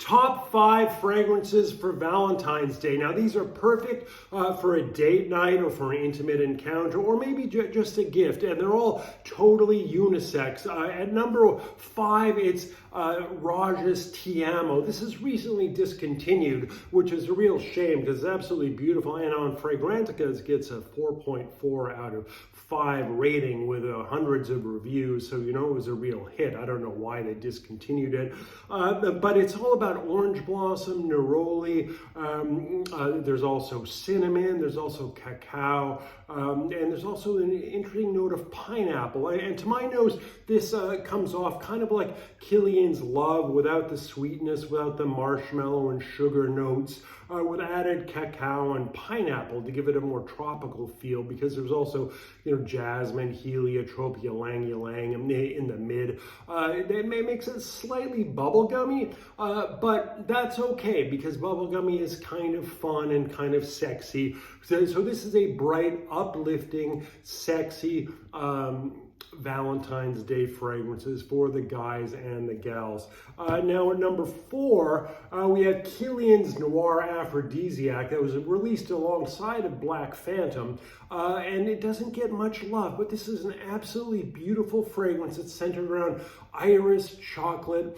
Top 5 fragrances for Valentine's Day. Now, these are perfect for a date night or for an intimate encounter or maybe just a gift, and they're all totally unisex. At number 5, it's Roja Ti Amo. This is recently discontinued, which is a real shame because it's absolutely beautiful, and on Fragrantica it gets a 4.4 out of 5 rating with hundreds of reviews, so you know it was a real hit. I don't know why they discontinued it, but it's all about orange blossom, neroli. There's also cinnamon, there's also cacao, and there's also an interesting note of pineapple. And to my nose, this comes off kind of like Kilian's Love without the sweetness, without the marshmallow and sugar notes, with added cacao and pineapple to give it a more tropical feel, because there's also, you know, jasmine, heliotrope, ylang ylang in the mid. That makes it slightly bubblegummy, but that's okay because bubblegummy is kind of fun and kind of sexy. So this is a bright, uplifting, sexy Valentine's Day fragrances for the guys and the gals. Now at number 4, we have Kilian's Noir Aphrodisiaque that was released alongside of Black Phantom, and it doesn't get much love, but this is an absolutely beautiful fragrance. It's centered around iris, chocolate,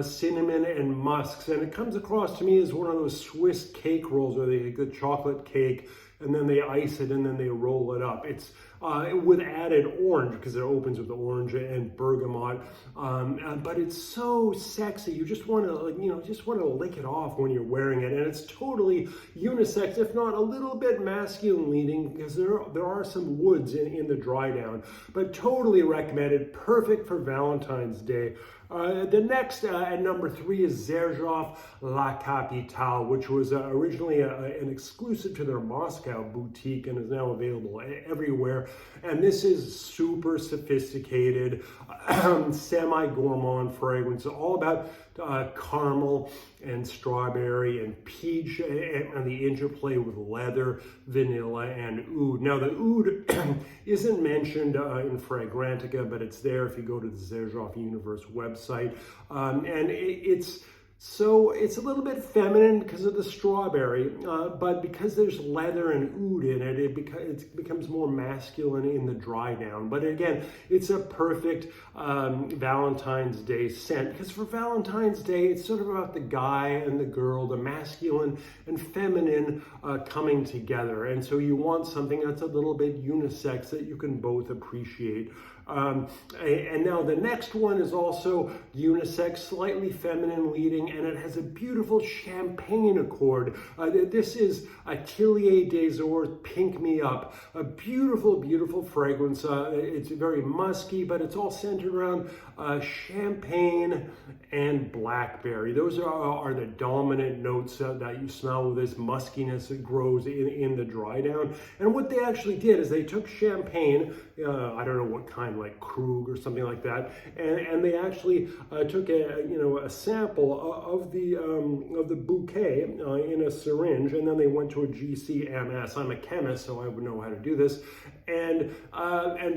cinnamon, and musks, and it comes across to me as one of those Swiss cake rolls where they take the chocolate cake and then they ice it and then they roll it up. It's with added orange because it opens with orange and bergamot, but it's so sexy. You just want to, lick it off when you're wearing it, and it's totally unisex, if not a little bit masculine leaning, because there are some woods in the dry down, but totally recommended, perfect for Valentine's Day. The next at number 3 is Xerjoff La Capitale, which was originally an exclusive to their Moscow boutique and is now available everywhere. And this is super sophisticated, semi-gourmand fragrance, all about caramel and strawberry and peach and the interplay with leather, vanilla, and oud. Now the oud isn't mentioned in Fragrantica, but it's there if you go to the Xerjoff Universe website, and it's a little bit feminine because of the strawberry, but because there's leather and oud in it, it becomes more masculine in the dry down. But again, it's a perfect Valentine's Day scent, because for Valentine's Day, it's sort of about the guy and the girl, the masculine and feminine coming together. And so you want something that's a little bit unisex that you can both appreciate. And now the next one is also unisex, slightly feminine leading, and it has a beautiful champagne accord. This is Ateliers des Ors Oink Me Up, a beautiful, beautiful fragrance. It's very musky, but it's all centered around champagne and blackberry. Those are the dominant notes that you smell with this muskiness that grows in the dry down. And what they actually did is they took champagne, I don't know what kind, like Krug or something like that, and they actually took a sample of the bouquet in a syringe, and then they went to a GCMS. I'm a chemist, so I would know how to do this, and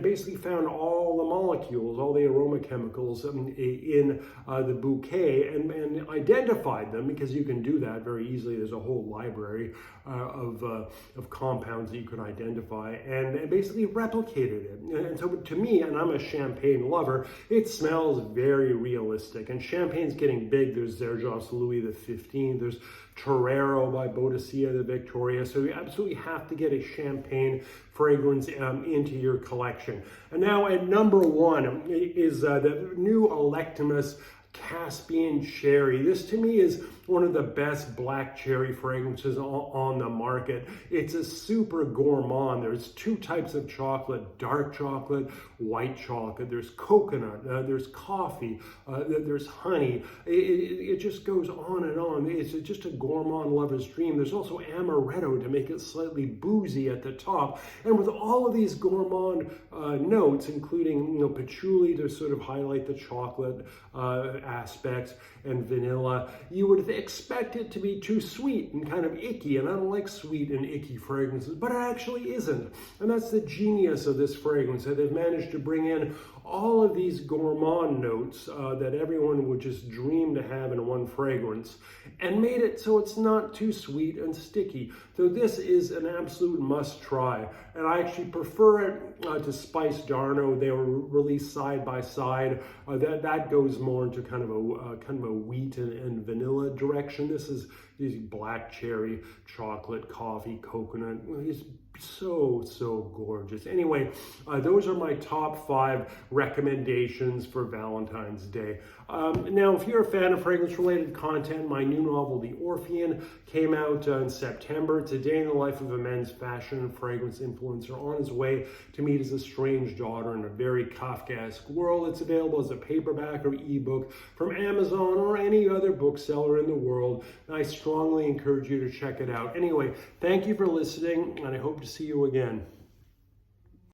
basically found all the molecules, all the aroma chemicals in the bouquet, and identified them, because you can do that very easily. There's a whole library of compounds that you could identify, and basically replicated it. And so to me, and I'm a champagne lover, it smells very realistic. And champagne's getting big. There's Xerjoff's Louis XV. There's Torero by Boadicea de Victoria. So you absolutely have to get a champagne fragrance into your collection. And now at number 1 is the new Electimuss Caspian Cherry. This to me is one of the best black cherry fragrances on the market. It's a super gourmand. There's 2 types of chocolate: dark chocolate, white chocolate. There's coconut, there's coffee, there's honey. It just goes on and on. It's just a gourmand lover's dream. There's also amaretto to make it slightly boozy at the top. And with all of these gourmand notes, including patchouli to sort of highlight the chocolate aspects, and vanilla, you would expect it to be too sweet and kind of icky, and I don't like sweet and icky fragrances, but it actually isn't. And that's the genius of this fragrance, that they've managed to bring in all of these gourmand notes that everyone would just dream to have in one fragrance, and made it so it's not too sweet and sticky. So this is an absolute must try, and I actually prefer it to Spice Darno. They were released side by side. That goes more into kind of a wheat and vanilla direction. This is black cherry, chocolate, coffee, coconut. It's so gorgeous. Anyway, those are my top 5 recommendations for Valentine's Day. Now, if you're a fan of fragrance-related content, my new novel, The Orphean, came out in September. It's a day in the life of a men's fashion and fragrance influencer on his way to meet his estranged daughter in a very Kafkaesque world. It's available as a paperback or ebook from Amazon or any other bookseller in the world. And I strongly encourage you to check it out. Anyway, thank you for listening, and I hope to see you again.